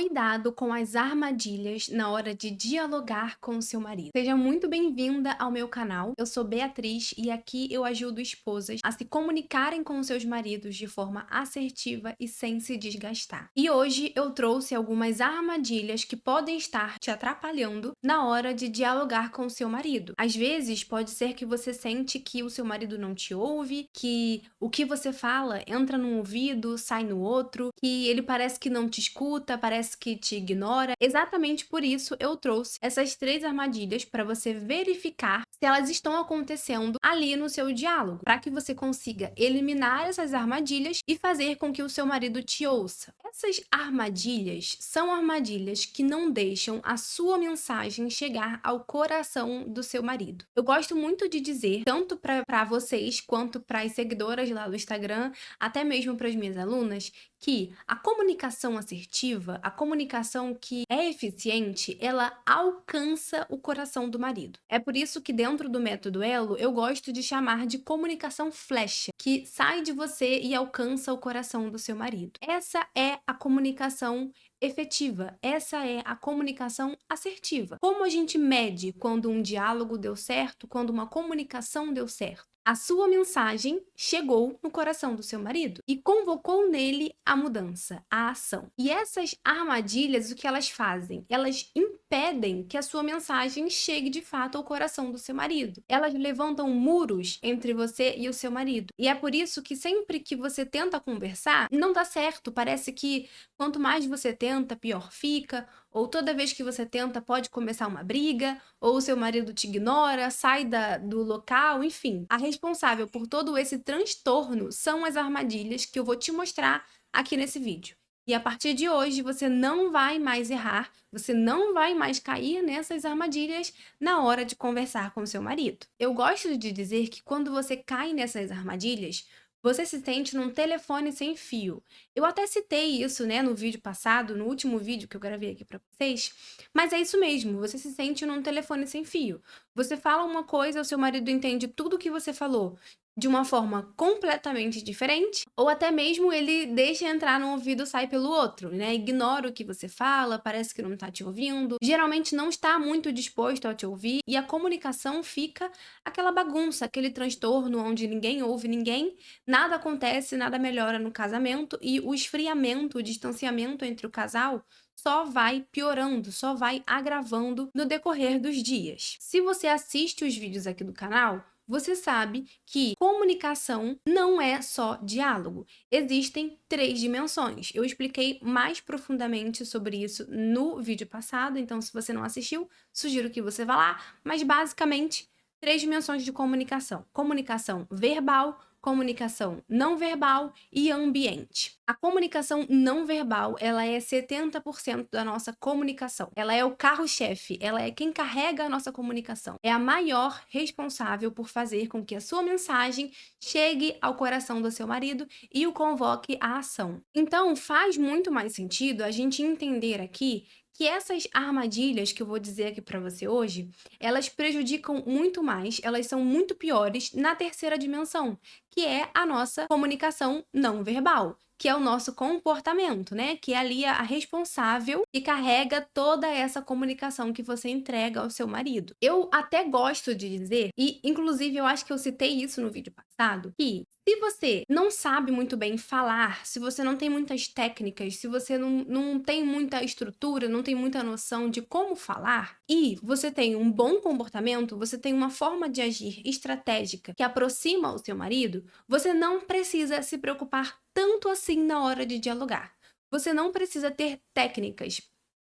Cuidado com as armadilhas na hora de dialogar com o seu marido. Seja muito bem-vinda ao meu canal. Eu sou Beatriz e aqui eu ajudo esposas a se comunicarem com seus maridos de forma assertiva e sem se desgastar. E hoje eu trouxe algumas armadilhas que podem estar te atrapalhando na hora de dialogar com o seu marido. Às vezes pode ser que você sente que o seu marido não te ouve, que o que você fala entra num ouvido, sai no outro, que ele parece que não te escuta, parece que te ignora. Exatamente por isso eu trouxe essas 3 armadilhas para você verificar se elas estão acontecendo ali no seu diálogo, para que você consiga eliminar essas armadilhas e fazer com que o seu marido te ouça. Essas armadilhas são armadilhas que não deixam a sua mensagem chegar ao coração do seu marido. Eu gosto muito de dizer, tanto para vocês quanto para as seguidoras lá do Instagram, até mesmo para as minhas alunas, que a comunicação assertiva, a comunicação que é eficiente, ela alcança o coração do marido. É por isso que dentro do método Elo, eu gosto de chamar de comunicação flecha, que sai de você e alcança o coração do seu marido. Essa é a comunicação efetiva, essa é a comunicação assertiva. Como a gente mede quando um diálogo deu certo, quando uma comunicação deu certo? A sua mensagem chegou no coração do seu marido e convocou nele a mudança, a ação. E essas armadilhas, o que elas fazem? Elas impedem que a sua mensagem chegue de fato ao coração do seu marido. Elas levantam muros entre você e o seu marido. E é por isso que sempre que você tenta conversar, não dá certo. Parece que quanto mais você tenta, pior fica. Ou toda vez que você tenta, pode começar uma briga, ou o seu marido te ignora, sai do local, enfim. A responsável por todo esse transtorno são as armadilhas que eu vou te mostrar aqui nesse vídeo. E a partir de hoje, você não vai mais errar, você não vai mais cair nessas armadilhas na hora de conversar com o seu marido. Eu gosto de dizer que quando você cai nessas armadilhas, você se sente num telefone sem fio. Eu até citei isso, né, no vídeo passado, no último vídeo que eu gravei aqui para vocês, mas é isso mesmo, você se sente num telefone sem fio. Você fala uma coisa, o seu marido entende tudo o que você falou de uma forma completamente diferente, ou até mesmo ele deixa entrar num ouvido e sai pelo outro, né? Ignora o que você fala, parece que não tá te ouvindo, geralmente não está muito disposto a te ouvir, e a comunicação fica aquela bagunça, aquele transtorno onde ninguém ouve ninguém, nada acontece, nada melhora no casamento e o esfriamento, o distanciamento entre o casal só vai piorando, só vai agravando no decorrer dos dias. Se você assiste os vídeos aqui do canal, você sabe que comunicação não é só diálogo. Existem 3 dimensões. Eu expliquei mais profundamente sobre isso no vídeo passado, então se você não assistiu, sugiro que você vá lá, mas basicamente 3 dimensões de comunicação: comunicação verbal, comunicação não verbal e ambiente. A comunicação não verbal, ela é 70% da nossa comunicação. Ela é o carro-chefe, ela é quem carrega a nossa comunicação. É a maior responsável por fazer com que a sua mensagem chegue ao coração do seu marido e o convoque à ação. Então, faz muito mais sentido a gente entender aqui que essas armadilhas que eu vou dizer aqui para você hoje, elas prejudicam muito mais, elas são muito piores na terceira dimensão, que é a nossa comunicação não verbal, que é o nosso comportamento, né? Que é ali a responsável que carrega toda essa comunicação que você entrega ao seu marido. Eu até gosto de dizer, e inclusive eu acho que eu citei isso no vídeo passado, que se você não sabe muito bem falar, se você não tem muitas técnicas, se você não tem muita estrutura, não tem muita noção de como falar, e você tem um bom comportamento, você tem uma forma de agir estratégica que aproxima o seu marido, você não precisa se preocupar tanto assim na hora de dialogar. Você não precisa ter técnicas.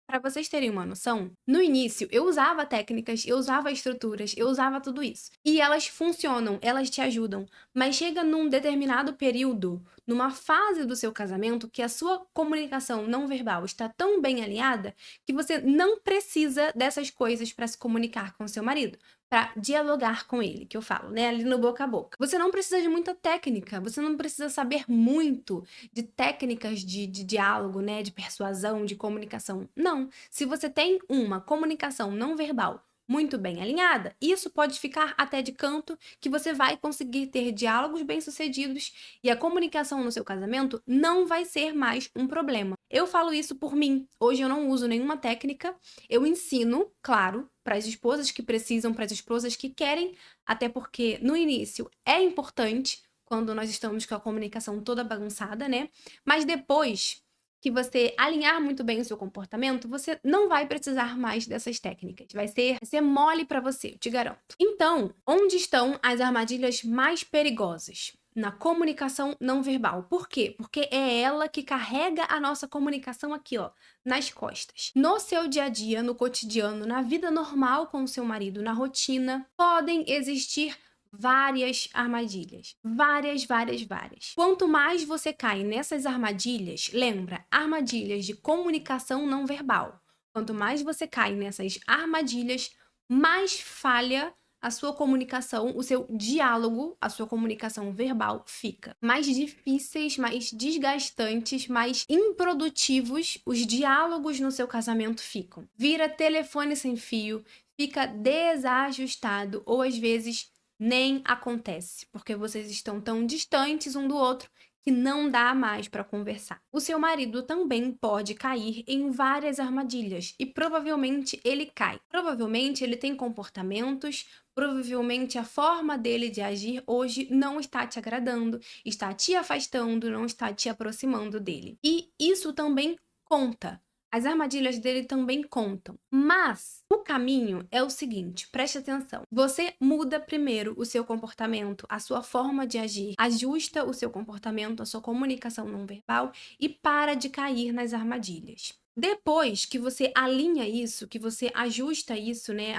Para vocês terem uma noção, no início eu usava técnicas, eu usava estruturas, eu usava tudo isso. E elas funcionam, elas te ajudam. Mas chega num determinado período, numa fase do seu casamento, que a sua comunicação não verbal está tão bem alinhada que você não precisa dessas coisas para se comunicar com seu marido, para dialogar com ele, que eu falo, né, ali no boca a boca. Você não precisa de muita técnica, você não precisa saber muito de técnicas de diálogo, né, de persuasão, de comunicação. Não. Se você tem uma comunicação não verbal muito bem alinhada, isso pode ficar até de canto, que você vai conseguir ter diálogos bem-sucedidos e a comunicação no seu casamento não vai ser mais um problema. Eu falo isso por mim. Hoje eu não uso nenhuma técnica. Eu ensino, claro, para as esposas que precisam, para as esposas que querem, até porque no início é importante quando nós estamos com a comunicação toda bagunçada, né? Mas depois que você alinhar muito bem o seu comportamento, você não vai precisar mais dessas técnicas. Vai ser mole para você, eu te garanto. Então, onde estão as armadilhas mais perigosas? Na comunicação não verbal. Por quê? Porque é ela que carrega a nossa comunicação aqui, ó, nas costas. No seu dia a dia, no cotidiano, na vida normal com o seu marido, na rotina, podem existir várias armadilhas. Várias, várias, várias. Quanto mais você cai nessas armadilhas, lembra, armadilhas de comunicação não verbal. Quanto mais você cai nessas armadilhas, mais falha a sua comunicação, o seu diálogo, a sua comunicação verbal fica. Mais difíceis, mais desgastantes, mais improdutivos os diálogos no seu casamento ficam. Vira telefone sem fio, fica desajustado ou às vezes nem acontece, porque vocês estão tão distantes um do outro que não dá mais para conversar. O seu marido também pode cair em várias armadilhas e provavelmente ele cai. Provavelmente ele tem comportamentos, provavelmente a forma dele de agir hoje não está te agradando, está te afastando, não está te aproximando dele. E isso também conta. As armadilhas dele também contam. Mas o caminho é o seguinte, preste atenção. Você muda primeiro o seu comportamento, a sua forma de agir, ajusta o seu comportamento, a sua comunicação não verbal e para de cair nas armadilhas. Depois que você alinha isso, que você ajusta isso, né,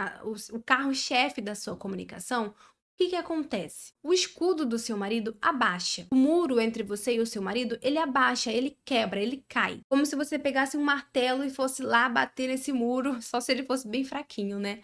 o carro-chefe da sua comunicação, o que acontece? O escudo do seu marido abaixa. O muro entre você e o seu marido, ele abaixa, ele quebra, ele cai. Como se você pegasse um martelo e fosse lá bater nesse muro, só se ele fosse bem fraquinho, né?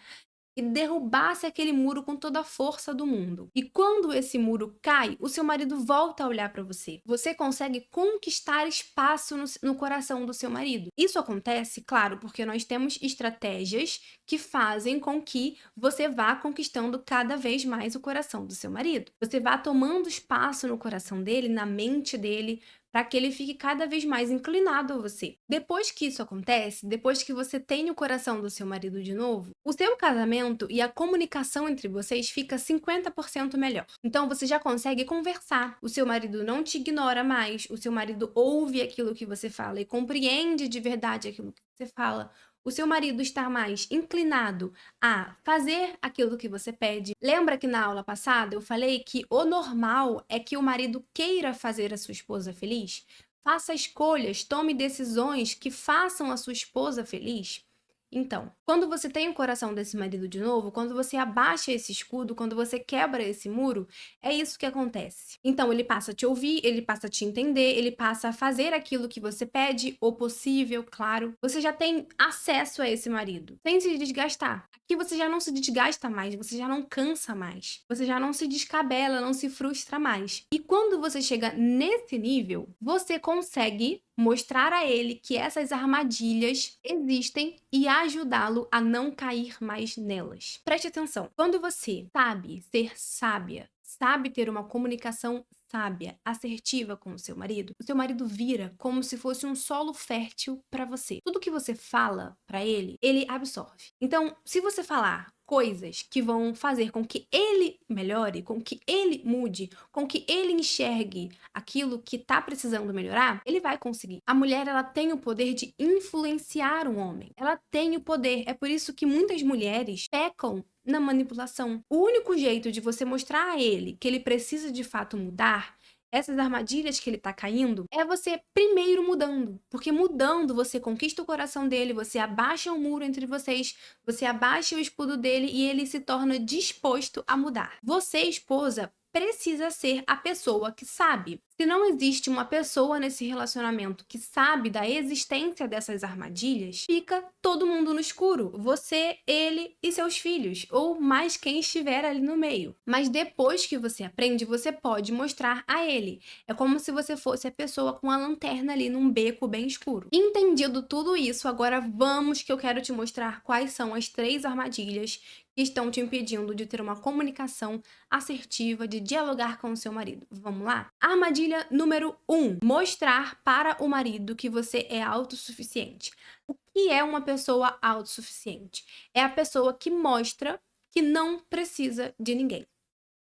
E derrubasse aquele muro com toda a força do mundo. E quando esse muro cai, o seu marido volta a olhar para você. Você consegue conquistar espaço no coração do seu marido. Isso acontece, claro, porque nós temos estratégias que fazem com que você vá conquistando cada vez mais o coração do seu marido. Você vá tomando espaço no coração dele, na mente dele, para que ele fique cada vez mais inclinado a você. Depois que isso acontece, depois que você tem o coração do seu marido de novo, o seu casamento e a comunicação entre vocês fica 50% melhor. Então você já consegue conversar. O seu marido não te ignora mais, o seu marido ouve aquilo que você fala e compreende de verdade aquilo que você fala. O seu marido está mais inclinado a fazer aquilo que você pede. Lembra que na aula passada eu falei que o normal é que o marido queira fazer a sua esposa feliz? Faça escolhas, tome decisões que façam a sua esposa feliz. Então, quando você tem o coração desse marido de novo, quando você abaixa esse escudo, quando você quebra esse muro, é isso que acontece. Então, ele passa a te ouvir, ele passa a te entender, ele passa a fazer aquilo que você pede, o possível, claro. Você já tem acesso a esse marido, sem se desgastar. Aqui você já não se desgasta mais, você já não cansa mais, você já não se descabela, não se frustra mais. E quando você chega nesse nível, você consegue mostrar a ele que essas armadilhas existem e ajudá-lo a não cair mais nelas. Preste atenção. Quando você sabe ser sábia, sabe ter uma comunicação sábia, assertiva com o seu marido vira como se fosse um solo fértil para você. Tudo que você fala para ele, ele absorve. Então, se você falar coisas que vão fazer com que ele melhore, com que ele mude, com que ele enxergue aquilo que tá precisando melhorar, ele vai conseguir. A mulher, ela tem o poder de influenciar um homem. Ela tem o poder. É por isso que muitas mulheres pecam na manipulação. O único jeito de você mostrar a ele que ele precisa de fato mudar, essas armadilhas que ele tá caindo, é você primeiro mudando. Porque mudando, você conquista o coração dele, você abaixa o muro entre vocês, você abaixa o escudo dele e ele se torna disposto a mudar. Você, esposa, precisa ser a pessoa que sabe. Se não existe uma pessoa nesse relacionamento que sabe da existência dessas armadilhas, fica todo mundo no escuro. Você, ele e seus filhos, ou mais quem estiver ali no meio. Mas depois que você aprende, você pode mostrar a ele. É como se você fosse a pessoa com a lanterna ali num beco bem escuro. Entendido tudo isso, agora vamos que eu quero te mostrar quais são as 3 armadilhas que estão te impedindo de ter uma comunicação assertiva, de dialogar com o seu marido. Vamos lá? A armadilha Armadilha número 1: mostrar para o marido que você é autossuficiente. O que é uma pessoa autossuficiente? É a pessoa que mostra que não precisa de ninguém.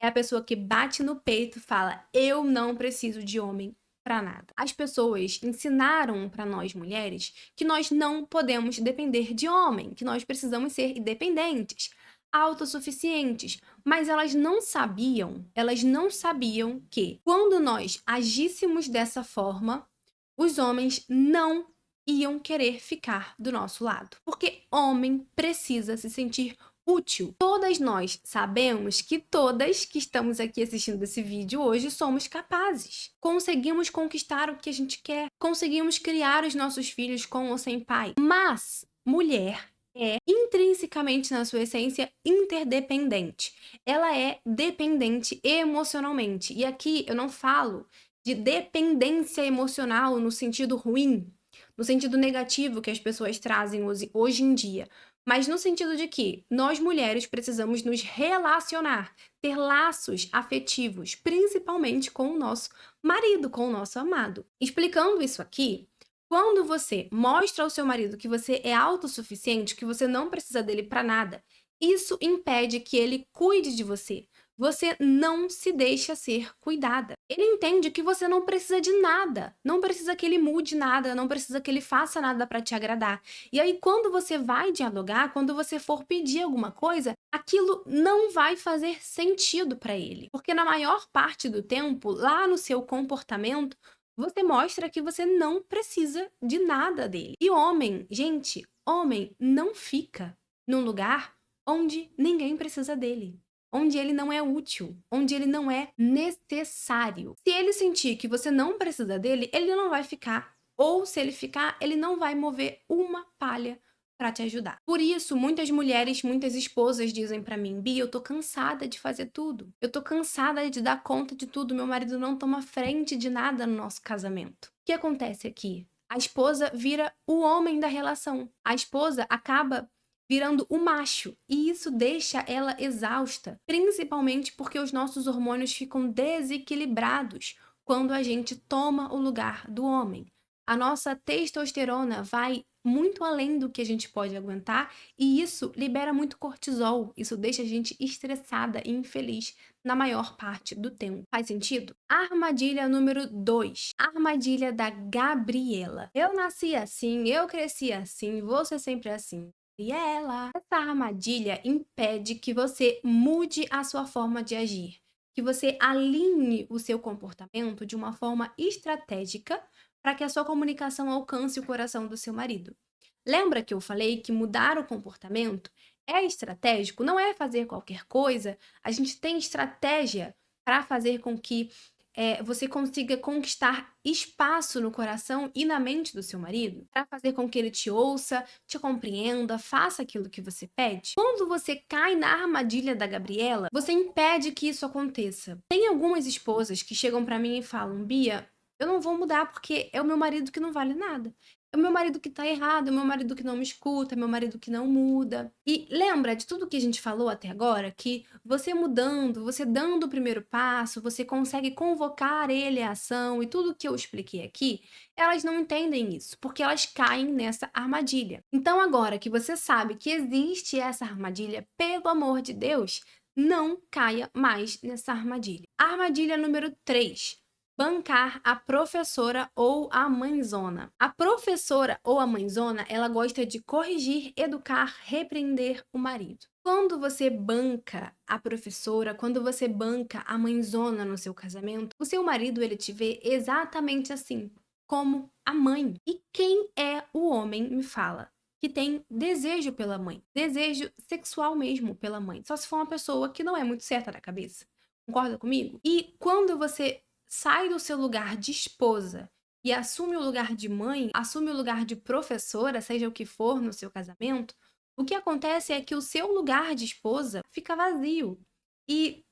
É a pessoa que bate no peito e fala: eu não preciso de homem para nada. As pessoas ensinaram para nós mulheres que nós não podemos depender de homem, que nós precisamos ser independentes, autossuficientes, mas elas não sabiam que quando nós agíssemos dessa forma, os homens não iam querer ficar do nosso lado, porque homem precisa se sentir útil. Todas nós sabemos que todas que estamos aqui assistindo esse vídeo hoje somos capazes. Conseguimos conquistar o que a gente quer, conseguimos criar os nossos filhos com ou sem pai. Mas mulher é intrinsecamente na sua essência interdependente. Ela é dependente emocionalmente. E aqui eu não falo de dependência emocional no sentido ruim, no sentido negativo que as pessoas trazem hoje em dia, mas no sentido de que nós mulheres precisamos nos relacionar, ter laços afetivos, principalmente com o nosso marido, com o nosso amado. Explicando isso aqui, quando você mostra ao seu marido que você é autossuficiente, que você não precisa dele para nada, isso impede que ele cuide de você. Você não se deixa ser cuidada. Ele entende que você não precisa de nada, não precisa que ele mude nada, não precisa que ele faça nada para te agradar. E aí, quando você vai dialogar, quando você for pedir alguma coisa, aquilo não vai fazer sentido para ele. Porque na maior parte do tempo, lá no seu comportamento, você mostra que você não precisa de nada dele. E homem, gente, homem não fica num lugar onde ninguém precisa dele, onde ele não é útil, onde ele não é necessário. Se ele sentir que você não precisa dele, ele não vai ficar. Ou se ele ficar, ele não vai mover uma palha para te ajudar. Por isso, muitas mulheres, muitas esposas dizem para mim: Bia, eu tô cansada de fazer tudo. Eu tô cansada de dar conta de tudo. Meu marido não toma frente de nada no nosso casamento. O que acontece aqui? A esposa vira o homem da relação. A esposa acaba virando o macho, e isso deixa ela exausta, principalmente porque os nossos hormônios ficam desequilibrados quando a gente toma o lugar do homem. A nossa testosterona vai muito além do que a gente pode aguentar e isso libera muito cortisol, isso deixa a gente estressada e infeliz na maior parte do tempo. Faz sentido? Armadilha número 2. Armadilha da Gabriela. Eu nasci assim, eu cresci assim, vou ser sempre assim. E ela. Essa armadilha impede que você mude a sua forma de agir, que você alinhe o seu comportamento de uma forma estratégica para que a sua comunicação alcance o coração do seu marido. Lembra que eu falei que mudar o comportamento é estratégico? Não é fazer qualquer coisa. A gente tem estratégia para fazer com que você consiga conquistar espaço no coração e na mente do seu marido, para fazer com que ele te ouça, te compreenda, faça aquilo que você pede. Quando você cai na armadilha da Gabriela, você impede que isso aconteça. Tem algumas esposas que chegam para mim e falam: Bia, eu não vou mudar porque é o meu marido que não vale nada. É o meu marido que tá errado, é o meu marido que não me escuta, é o meu marido que não muda. E lembra de tudo que a gente falou até agora? Que você mudando, você dando o primeiro passo, você consegue convocar ele à ação e tudo que eu expliquei aqui, elas não entendem isso, porque elas caem nessa armadilha. Então agora que você sabe que existe essa armadilha, pelo amor de Deus, não caia mais nessa armadilha. Armadilha número 3: bancar a professora ou a mãezona. A professora ou a mãezona, ela gosta de corrigir, educar, repreender o marido. Quando você banca a professora, quando você banca a mãezona no seu casamento, o seu marido, ele te vê exatamente assim, como a mãe. E quem é o homem, me fala, que tem desejo pela mãe, desejo sexual mesmo pela mãe, só se for uma pessoa que não é muito certa da cabeça. Concorda comigo? E quando você sai do seu lugar de esposa e assume o lugar de mãe, assume o lugar de professora, seja o que for no seu casamento, o que acontece é que o seu lugar de esposa fica vazio. E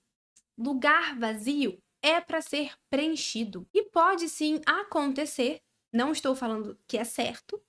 lugar vazio é para ser preenchido. E pode sim acontecer, não estou falando que é certo,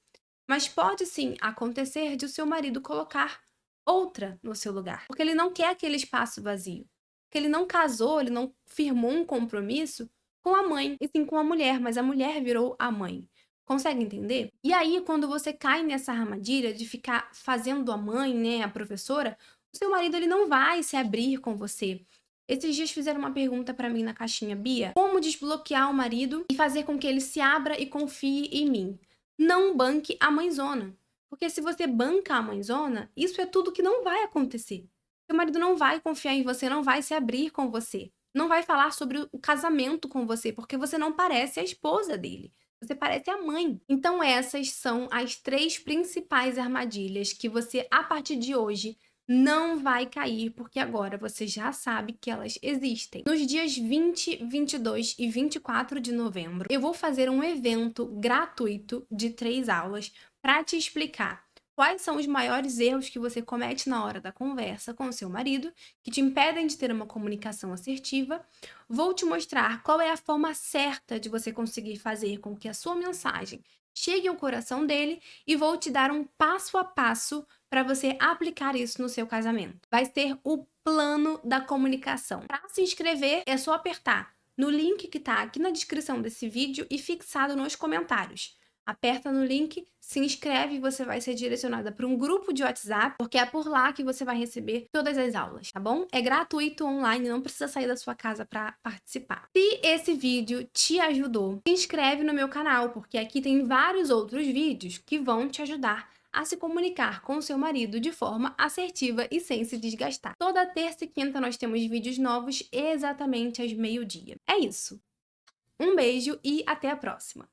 mas pode sim acontecer de o seu marido colocar outra no seu lugar, porque ele não quer aquele espaço vazio. Porque ele não casou, ele não firmou um compromisso com a mãe, e sim com a mulher, mas a mulher virou a mãe. Consegue entender? E aí, quando você cai nessa armadilha de ficar fazendo a mãe, né, a professora, o seu marido ele não vai se abrir com você. Esses dias fizeram uma pergunta pra mim na caixinha, Bia, como desbloquear o marido e fazer com que ele se abra e confie em mim? Não banque a mãezona. Porque se você banca a mãezona, isso é tudo que não vai acontecer. Seu marido não vai confiar em você, não vai se abrir com você. Não vai falar sobre o casamento com você, porque você não parece a esposa dele. Você parece a mãe. Então, essas são as 3 principais armadilhas que você, a partir de hoje, não vai cair, porque agora você já sabe que elas existem. Nos dias 20, 22 e 24 de novembro, eu vou fazer um evento gratuito de 3 aulas para te explicar quais são os maiores erros que você comete na hora da conversa com o seu marido, que te impedem de ter uma comunicação assertiva. Vou te mostrar qual é a forma certa de você conseguir fazer com que a sua mensagem chegue ao coração dele e vou te dar um passo a passo para você aplicar isso no seu casamento. Vai ser o plano da comunicação. Para se inscrever, é só apertar no link que está aqui na descrição desse vídeo e fixado nos comentários. Aperta no link, se inscreve e você vai ser direcionada para um grupo de WhatsApp, porque é por lá que você vai receber todas as aulas, tá bom? É gratuito online, não precisa sair da sua casa para participar. Se esse vídeo te ajudou, se inscreve no meu canal, porque aqui tem vários outros vídeos que vão te ajudar a se comunicar com o seu marido de forma assertiva e sem se desgastar. Toda terça e quinta nós temos vídeos novos exatamente às meio-dia. É isso. Um beijo e até a próxima!